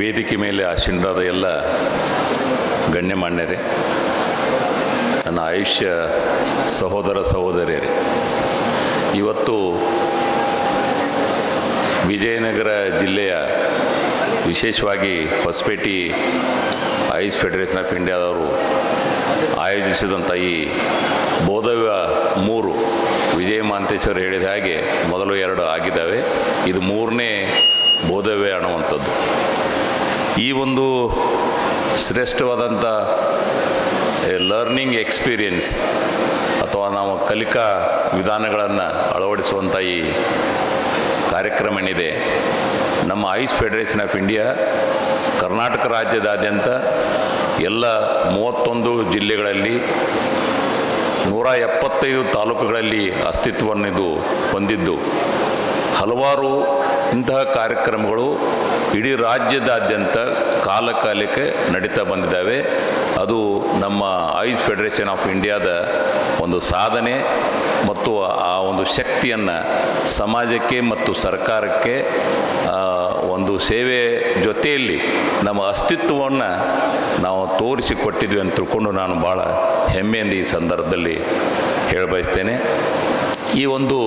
ವೇದಿಕೆ ಮೇಲೆ ಆಸೀನರಾದ ಎಲ್ಲ ಗಣ್ಯಮಾನ್ಯರೇ, ನನ್ನ ಆಯುಷ್ಯ ಸಹೋದರ ಸಹೋದರಿಯರೇ, ಇವತ್ತು ವಿಜಯನಗರ ಜಿಲ್ಲೆಯ ವಿಶೇಷವಾಗಿ ಹೊಸಪೇಟೆ ಆಯುಷ್ ಫೆಡರೇಷನ್ ಆಫ್ ಇಂಡಿಯಾದವರು ಆಯೋಜಿಸಿದಂಥ ಈ ಬೋಧವ್ಯ 3 ವಿಜಯ ಮಾಂತೇಶ್ವರ್ ಹೇಳಿದ ಹಾಗೆ ಮೊದಲು 2 ಆಗಿದ್ದಾವೆ. ಇದು 3ನೇ ಬೋಧವ್ಯ ಅನ್ನುವಂಥದ್ದು. ಈ ಒಂದು ಶ್ರೇಷ್ಠವಾದಂಥ ಲರ್ನಿಂಗ್ ಎಕ್ಸ್ಪೀರಿಯನ್ಸ್ ಅಥವಾ ನಾವು ಕಲಿಕಾ ವಿಧಾನಗಳನ್ನು ಅಳವಡಿಸುವಂಥ ಈ ಕಾರ್ಯಕ್ರಮ ಏನಿದೆ, ನಮ್ಮ AYUSH federation of India Karnataka ರಾಜ್ಯದಾದ್ಯಂತ ಎಲ್ಲ 31 ಜಿಲ್ಲೆಗಳಲ್ಲಿ 175 ತಾಲೂಕುಗಳಲ್ಲಿ ಅಸ್ತಿತ್ವವನ್ನು ಹೊಂದಿದ್ದು, ಹಲವಾರು ಇಂತಹ ಕಾರ್ಯಕ್ರಮಗಳು ಇಡೀ ರಾಜ್ಯದಾದ್ಯಂತ ಕಾಲಕಾಲಕ್ಕೆ ನಡೀತಾ ಬಂದಿದ್ದಾವೆ. ಅದು ನಮ್ಮ ಆಯುಷ್ ಫೆಡರೇಷನ್ ಆಫ್ ಇಂಡಿಯಾದ ಒಂದು ಸಾಧನೆ ಮತ್ತು ಆ ಒಂದು ಶಕ್ತಿಯನ್ನು ಸಮಾಜಕ್ಕೆ ಮತ್ತು ಸರ್ಕಾರಕ್ಕೆ ಒಂದು ಸೇವೆ ಜೊತೆಯಲ್ಲಿ ನಮ್ಮ ಅಸ್ತಿತ್ವವನ್ನು ನಾವು ತೋರಿಸಿಕೊಟ್ಟಿದ್ವಿ ಅಂತ ತಿಳ್ಕೊಂಡು ನಾನು ಭಾಳ ಹೆಮ್ಮೆಯಿಂದ ಈ ಸಂದರ್ಭದಲ್ಲಿ ಹೇಳಬಯಸ್ತೇನೆ. ಈ ಒಂದು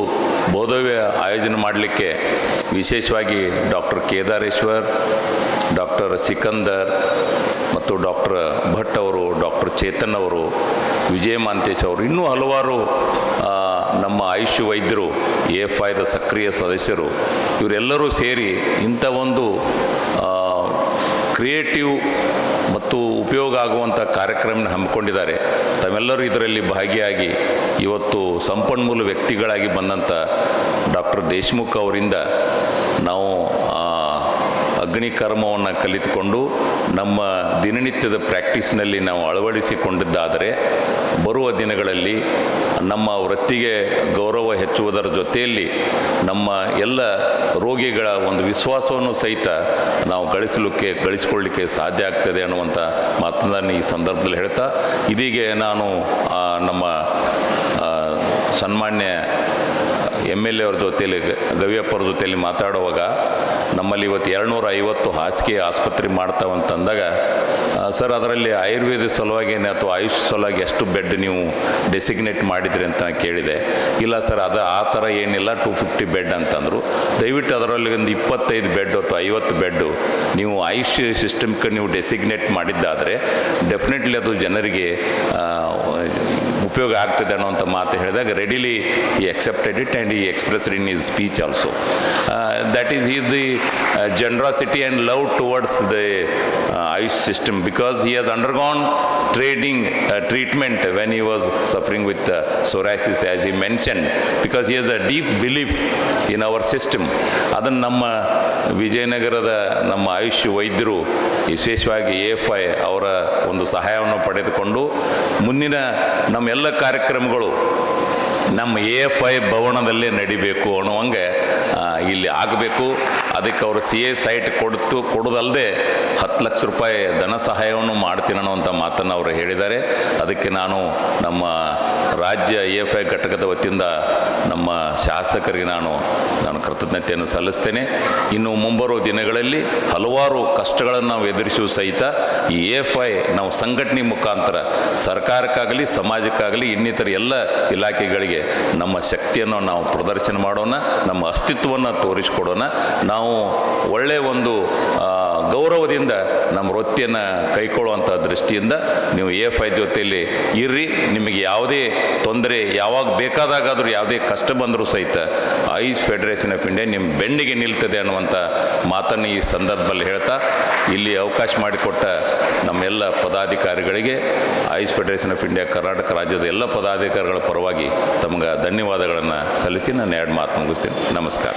ಬೋಧವ್ಯ ಆಯೋಜನೆ ಮಾಡಲಿಕ್ಕೆ ವಿಶೇಷವಾಗಿ ಡಾಕ್ಟರ್ ಕೇದಾರೇಶ್ವರ್, ಡಾಕ್ಟರ್ ಸಿಕಂದರ್ ಮತ್ತು ಡಾಕ್ಟರ್ ಭಟ್ ಅವರು, ಡಾಕ್ಟರ್ ಚೇತನ್ ಅವರು, ವಿಜಯ ಮಾಂತೇಶ್ ಅವರು, ಇನ್ನೂ ಹಲವಾರು ನಮ್ಮ ಆಯುಷ್ ವೈದ್ಯರು, AFIದ ಸಕ್ರಿಯ ಸದಸ್ಯರು, ಇವರೆಲ್ಲರೂ ಸೇರಿ ಇಂಥ ಒಂದು ಕ್ರಿಯೇಟಿವ್ ಮತ್ತು ಉಪಯೋಗ ಆಗುವಂಥ ಕಾರ್ಯಕ್ರಮ ಹಮ್ಮಿಕೊಂಡಿದ್ದಾರೆ. ತಾವೆಲ್ಲರೂ ಇದರಲ್ಲಿ ಭಾಗಿಯಾಗಿ ಇವತ್ತು ಸಂಪನ್ಮೂಲ ವ್ಯಕ್ತಿಗಳಾಗಿ ಬಂದಂಥ ಡಾಕ್ಟರ್ ದೇಶ್ಮುಖ್ ಅವರಿಂದ ನಾವು ಅಗ್ನಿಕರ್ಮವನ್ನು ಕಲಿತುಕೊಂಡು ನಮ್ಮ ದಿನನಿತ್ಯದ ಪ್ರಾಕ್ಟೀಸ್ನಲ್ಲಿ ನಾವು ಅಳವಡಿಸಿಕೊಂಡಿದ್ದಾದರೆ ಬರುವ ದಿನಗಳಲ್ಲಿ ನಮ್ಮ ವೃತ್ತಿಗೆ ಗೌರವ ಹೆಚ್ಚುವುದರ ಜೊತೆಯಲ್ಲಿ ನಮ್ಮ ಎಲ್ಲ ರೋಗಿಗಳ ಒಂದು ವಿಶ್ವಾಸವನ್ನು ಸಹಿತ ನಾವು ಗಳಿಸಿಕೊಳ್ಳಲಿಕ್ಕೆ ಸಾಧ್ಯ ಆಗ್ತದೆ ಅನ್ನುವಂಥ ಮಾತನ್ನು ಈ ಸಂದರ್ಭದಲ್ಲಿ ಹೇಳ್ತಾ, ಇದೀಗ ನಾನು ನಮ್ಮ ಸನ್ಮಾನ್ಯ MLA ಅವ್ರ ಜೊತೆಯಲ್ಲಿ, ಗವಿಯಪ್ಪರ ಜೊತೆಯಲ್ಲಿ ಮಾತಾಡುವಾಗ, ನಮ್ಮಲ್ಲಿ ಇವತ್ತು 250 ಹಾಸಿಗೆ ಆಸ್ಪತ್ರೆ ಮಾಡ್ತಾವಂತಂದಾಗ, ಸರ್ ಅದರಲ್ಲಿ ಆಯುರ್ವೇದ ಸಲುವಾಗಿ ಅಥವಾ ಆಯುಷ್ ಸಲುವಾಗಿ ಎಷ್ಟು ಬೆಡ್ ನೀವು ಡೆಸಿಗ್ನೇಟ್ ಮಾಡಿದ್ರಿ ಅಂತ ಕೇಳಿದೆ. ಇಲ್ಲ ಸರ್, ಅದು ಆ ಥರ ಏನಿಲ್ಲ, 250 ಬೆಡ್ ಅಂತಂದರು. ದಯವಿಟ್ಟು ಅದರಲ್ಲಿ ಒಂದು 25 ಬೆಡ್ ಅಥವಾ 50 ಬೆಡ್ಡು ನೀವು ಆಯುಷ್ ಸಿಸ್ಟಮ್ಗೆ ನೀವು ಡೆಸಿಗ್ನೇಟ್ ಮಾಡಿದ್ದಾದರೆ ಡೆಫಿನೆಟ್ಲಿ ಅದು ಜನರಿಗೆ ಉಪಯೋಗ ಆಗ್ತದೆ ಅನ್ನೋಂಥ ಮಾತು ಹೇಳಿದಾಗ ರೆಡಿಲಿ ಈ accepted it and he expressed in his speech also. That is the generosity and love towards the Ayush system, because he has undergone treatment when he was suffering with psoriasis, as he mentioned, because he has a deep belief in our system. ಅದನ್ನು ನಮ್ಮ ವಿಜಯನಗರದ ನಮ್ಮ ಆಯುಷ್ ವೈದ್ಯರು ವಿಶೇಷವಾಗಿ AFI ಅವರ ಒಂದು ಸಹಾಯವನ್ನು ಪಡೆದುಕೊಂಡು ಮುಂದಿನ ನಮ್ಮ ಎಲ್ಲ ಕಾರ್ಯಕ್ರಮಗಳು ನಮ್ಮ AFI ಭವನದಲ್ಲೇ ನಡಿಬೇಕು ಅನ್ನುವಂಗೆ ಇಲ್ಲಿ ಆಗಬೇಕು. ಅದಕ್ಕೆ ಅವರು CA ಸೈಟ್ ಕೊಡೋದಲ್ಲದೆ 10 ಲಕ್ಷ ರೂಪಾಯಿ ಧನ ಸಹಾಯವನ್ನು ಮಾಡ್ತೀನಿ ಅನ್ನುವಂಥ ಮಾತನ್ನು ಅವರು ಹೇಳಿದ್ದಾರೆ. ಅದಕ್ಕೆ ನಾನು ನಮ್ಮ ರಾಜ್ಯ AFI ಘಟಕದ ವತಿಯಿಂದ ನಮ್ಮ ಶಾಸಕರಿಗೆ ನಾನು ಕೃತಜ್ಞತೆಯನ್ನು ಸಲ್ಲಿಸ್ತೇನೆ. ಇನ್ನು ಮುಂಬರುವ ದಿನಗಳಲ್ಲಿ ಹಲವಾರು ಕಷ್ಟಗಳನ್ನು ನಾವು ಎದುರಿಸುವ ಸಹಿತ ಈ AFI ನಾವು ಸಂಘಟನೆ ಮುಖಾಂತರ ಸರ್ಕಾರಕ್ಕಾಗಲಿ ಸಮಾಜಕ್ಕಾಗಲಿ ಇನ್ನಿತರ ಎಲ್ಲ ಇಲಾಖೆಗಳಿಗೆ ನಮ್ಮ ಶಕ್ತಿಯನ್ನು ನಾವು ಪ್ರದರ್ಶನ ಮಾಡೋಣ, ನಮ್ಮ ಅಸ್ತಿತ್ವವನ್ನು ತೋರಿಸಿಕೊಡೋಣ. ನಾವು ಒಳ್ಳೆಯ ಒಂದು ಗೌರವದಿಂದ ನಮ್ಮ ವೃತ್ತಿಯನ್ನು ಕೈಗೊಳ್ಳುವಂಥ ದೃಷ್ಟಿಯಿಂದ ನೀವು AFI ಜೊತೆಯಲ್ಲಿ ಇರ್ರಿ. ನಿಮಗೆ ಯಾವುದೇ ತೊಂದರೆ ಯಾವಾಗ ಬೇಕಾದಾಗಾದರೂ ಯಾವುದೇ ಕಷ್ಟ ಬಂದರೂ ಸಹಿತ ಆಯುಷ್ ಫೆಡರೇಷನ್ ಆಫ್ ಇಂಡಿಯಾ ನಿಮ್ಮ ಬೆನ್ನಿಗೆ ನಿಲ್ತದೆ ಅನ್ನುವಂಥ ಮಾತನ್ನು ಈ ಸಂದರ್ಭದಲ್ಲಿ ಹೇಳ್ತಾ, ಇಲ್ಲಿ ಅವಕಾಶ ಮಾಡಿಕೊಟ್ಟ ನಮ್ಮೆಲ್ಲ ಪದಾಧಿಕಾರಿಗಳಿಗೆ Ayush federation of India Karnataka ರಾಜ್ಯದ ಎಲ್ಲ ಪದಾಧಿಕಾರಿಗಳ ಪರವಾಗಿ ತಮಗೆ ಧನ್ಯವಾದಗಳನ್ನು ಸಲ್ಲಿಸಿ ನಾನು 2 ಮಾತು ಮುಗಿಸ್ತೀನಿ. ನಮಸ್ಕಾರ.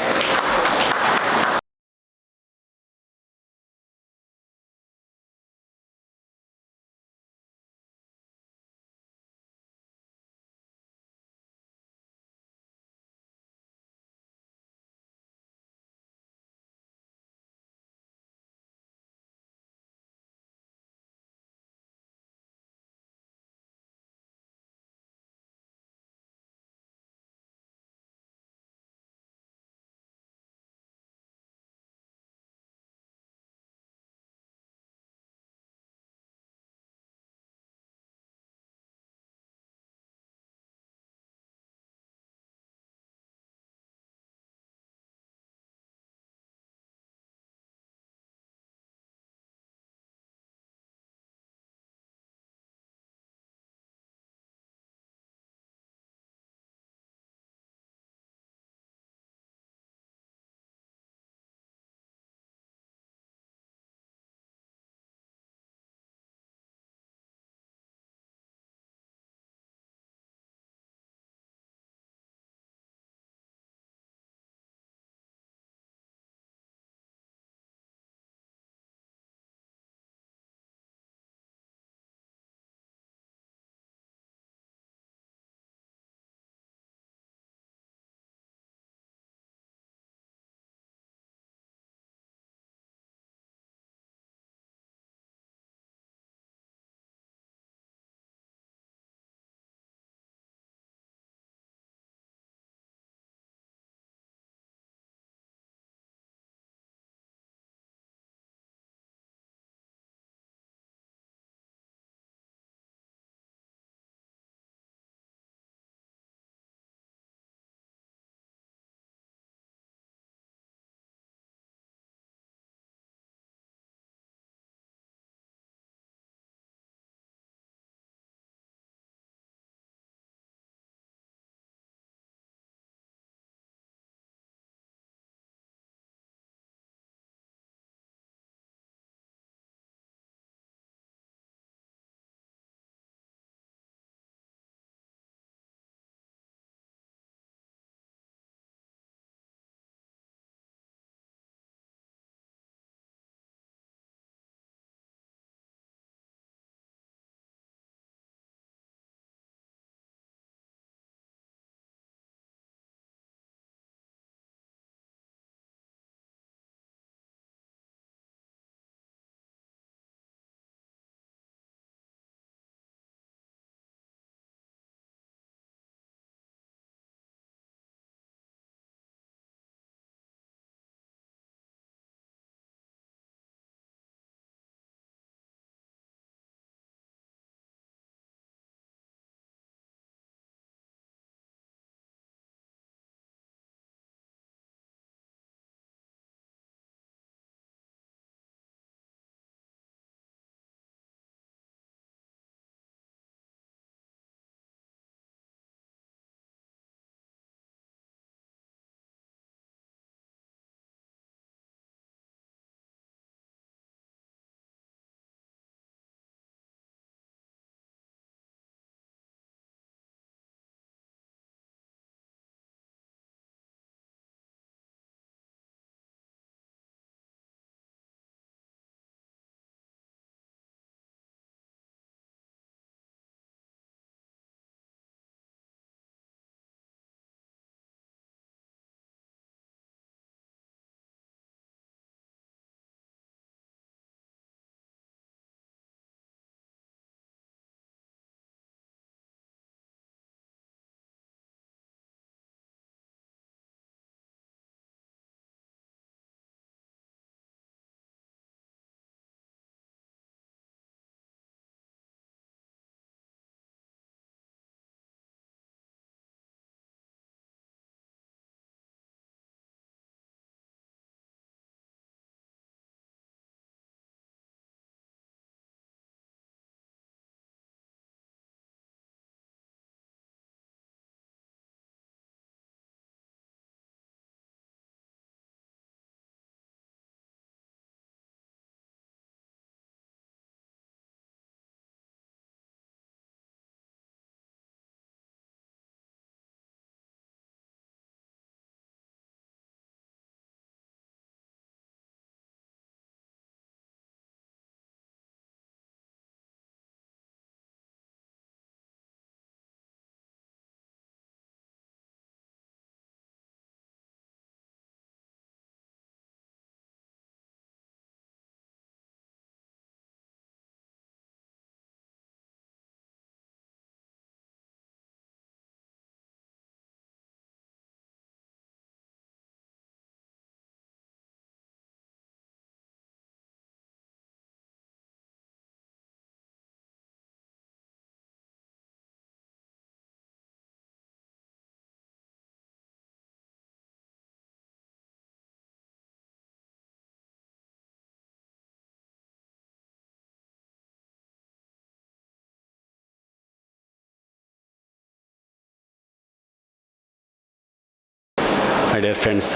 My dear friends.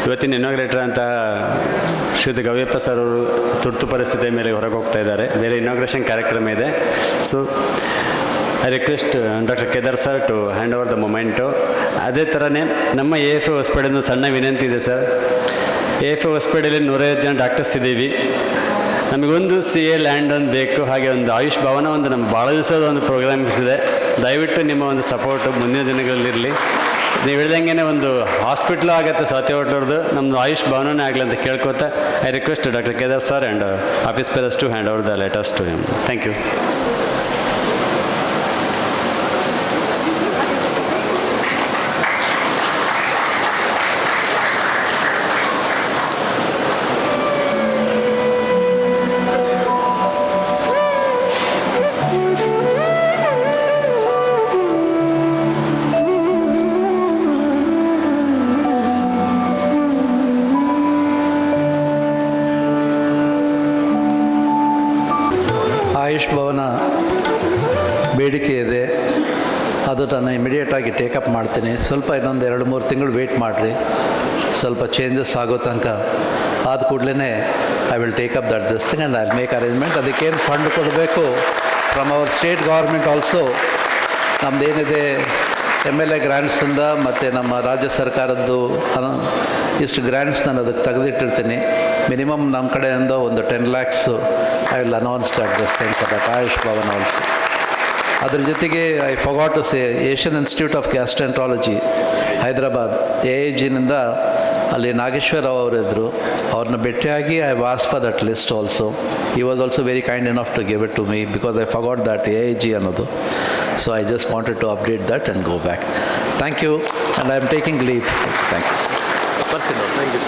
ಇವತ್ತಿನ ಇನಾಗ್ರೇಟರ್ ಅಂತ ಶ್ರೀಯುತ ಗವಿಯಪ್ಪ ಸರ್ ಅವರು ತುರ್ತು ಪರಿಸ್ಥಿತಿಯ ಮೇಲೆ ಹೊರಗೆ ಹೋಗ್ತಾ ಇದ್ದಾರೆ. ಬೇರೆ ಇನಾಗ್ರೇಷನ್ ಕಾರ್ಯಕ್ರಮ ಇದೆ. So I request doctor Kedar sir to hand over the moment. ಅದೇ ಥರನೇ ನಮ್ಮ ಎ ಎಫ್ ಎ ಹೊಸಪೇಟೆಯಿಂದ ಸಣ್ಣ ವಿನಂತಿ ಇದೆ ಸರ್. ಎ ಎಫ್ ಎ ಹೊಸಪೇಟೆಯಲ್ಲಿ 150 ಜನ ಡಾಕ್ಟರ್ಸ್ ಇದ್ದೀವಿ. ನಮಗೊಂದು ಸಿ ಎ ಲ್ಯಾಂಡ್ ಒಂದು ಬೇಕು, ಹಾಗೆ ಒಂದು ಆಯುಷ್ ಭವನ ಒಂದು ನಮ್ಮ ಭಾಳ ದಿವಸದ ಒಂದು ಪ್ರೋಗ್ರಾಮ್ಸ್ ಇದೆ. ದಯವಿಟ್ಟು ನಿಮ್ಮ ಒಂದು ಸಪೋರ್ಟು ಮುಂದಿನ ದಿನಗಳಲ್ಲಿರಲಿ. ನೀವು ಹೇಳ್ದಂಗೆ ಒಂದು ಹಾಸ್ಪಿಟ್ಲು ಆಗುತ್ತೆ ಸ್ವಾತಿ ಹೋಟ್ಲವ್ರದ್ದು, ನಮ್ಮದು ಆಯುಷ್ ಭವನನೇ ಆಗಲಿ ಅಂತ ಕೇಳ್ಕೊತಾ I request doctor Kedar sir and office bearers to hand over the letters to him. Thank you. Ayush Bhavan ಬೇಡಿಕೆ ಇದೆ, ಅದು ನಾನು ಇಮಿಡಿಯೇಟಾಗಿ ಟೇಕಪ್ ಮಾಡ್ತೀನಿ. ಸ್ವಲ್ಪ ಇನ್ನೊಂದು 2-3 ತಿಂಗಳು ವೆಯ್ಟ್ ಮಾಡಿರಿ, ಸ್ವಲ್ಪ ಚೇಂಜಸ್ ಆಗೋ ತನಕ. ಆದ ಕೂಡಲೇ I will take up that this thing and I will make arrangement. ಅದಕ್ಕೇನು ಫಂಡ್ ಕೊಡಬೇಕು from our state government also, ನಮ್ಮದೇನಿದೆ MLA ಗ್ರ್ಯಾಂಟ್ಸಿಂದ ಮತ್ತು ನಮ್ಮ ರಾಜ್ಯ ಸರ್ಕಾರದ್ದು ಇಷ್ಟು ಗ್ರ್ಯಾಂಟ್ಸ್ ನಾನು ಅದಕ್ಕೆ ತೆಗೆದಿಟ್ಟಿರ್ತೀನಿ. ಮಿನಿಮಮ್ ನಮ್ಮ ಕಡೆಯಿಂದ ಒಂದು 10 lakhs I will announce that this thing for that Ayush Bhavan also. ಅದ್ರ ಜೊತೆಗೆ I forgot to say Asian institute of gastroenterology Hyderabad AIG-ನಿಂದ ಅಲ್ಲಿ ನಾಗೇಶ್ವರ ಅವರಿದ್ದರು, ಅವ್ರನ್ನ ಭೇಟಿಯಾಗಿ I was for that list also. He was also very kind enough to give it to me because I forgot that AIG ಅನ್ನೋದು. So I just wanted to update that and go back. Thank you and I am taking leave. Thank you sir. ಬರ್ತೀನಿ. Thank you.